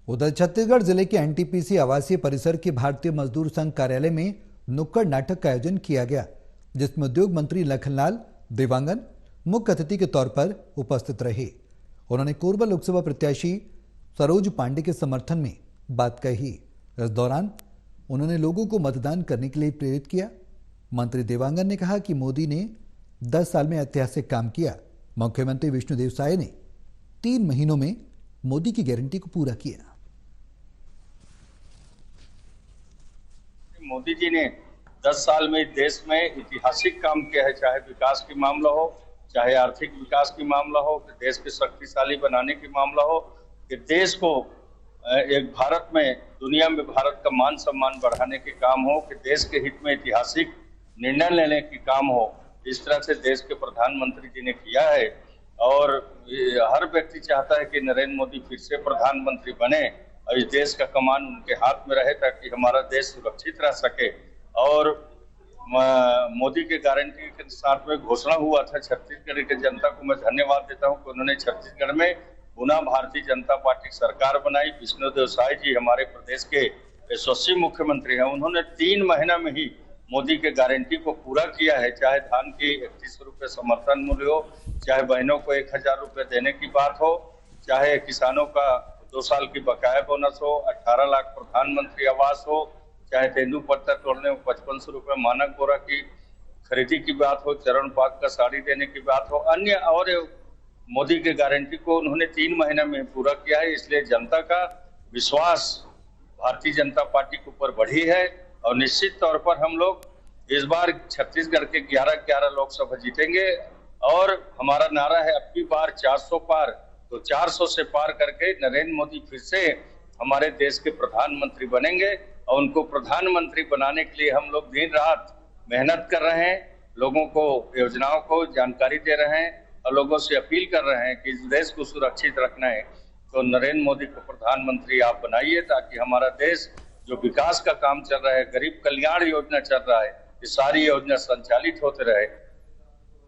उधर छत्तीसगढ़ जिले के एनटीपीसी आवासीय परिसर के भारतीय मजदूर संघ कार्यालय में नुक्कड़ नाटक का आयोजन किया गया, जिसमें उद्योग मंत्री लखनलाल देवांगन मुख्य अतिथि के तौर पर उपस्थित रहे। उन्होंने कोरबा लोकसभा प्रत्याशी सरोज पांडे के समर्थन में बात कही। इस दौरान उन्होंने लोगों को मतदान करने के लिए प्रेरित किया। मंत्री देवांगन ने कहा कि मोदी ने 10 साल में ऐतिहासिक काम किया। मुख्यमंत्री विष्णुदेव साय ने 3 महीनों में मोदी की गारंटी को पूरा किया। मोदी जी ने 10 साल में देश में ऐतिहासिक काम किया है, चाहे विकास की मामला हो, चाहे आर्थिक विकास की मामला हो, कि देश के शक्तिशाली बनाने की मामला हो, कि देश को एक भारत में, दुनिया में भारत का मान सम्मान बढ़ाने के काम हो, कि देश के हित में ऐतिहासिक निर्णय लेने की काम हो। इस तरह से देश के प्रधानमंत्री जी ने किया है और हर व्यक्ति चाहता है कि नरेंद्र मोदी फिर से प्रधानमंत्री बने और इस देश का कमान उनके हाथ में रहे ताकि हमारा देश सुरक्षित रह सके। और मोदी के गारंटी के साथ में घोषणा हुआ था। छत्तीसगढ़ की जनता को मैं धन्यवाद देता हूं कि उन्होंने छत्तीसगढ़ में पुनः भारतीय जनता पार्टी सरकार बनाई। विष्णुदेव साय जी हमारे प्रदेश के यशस्वी मुख्यमंत्री हैं। उन्होंने 3 महीना में ही मोदी के गारंटी को पूरा किया है। चाहे धान की 31 रुपए समर्थन मूल्य हो, चाहे बहनों को 1000 रुपए देने की बात हो, चाहे किसानों का 2 साल की बकाया बोनस हो, 18 लाख प्रधानमंत्री आवास हो, चाहे तेंदुपत्ता तोड़ने में 5500 रुपए मानक बोरा की खरीदी की बात हो, चरण पाक का साड़ी देने की बात हो, अन्य और मोदी के गारंटी को उन्होंने 3 महीने में पूरा किया है। इसलिए जनता का विश्वास भारतीय जनता पार्टी के ऊपर बढ़ी है और निश्चित तौर पर हम लोग इस बार छत्तीसगढ़ के 11 लोकसभा जीतेंगे और हमारा नारा है अब की बार 400 पार। तो 400 से पार करके नरेंद्र मोदी फिर से हमारे देश के प्रधानमंत्री बनेंगे और उनको प्रधानमंत्री बनाने के लिए हम लोग दिन रात मेहनत कर रहे हैं, लोगों को योजनाओं को जानकारी दे रहे हैं और लोगों से अपील कर रहे हैं कि इस देश को सुरक्षित रखना है तो नरेंद्र मोदी को प्रधानमंत्री आप बनाइए, ताकि हमारा देश जो विकास का काम चल रहा है, गरीब कल्याण योजना चल रहा है, ये सारी योजना संचालित होते रहे।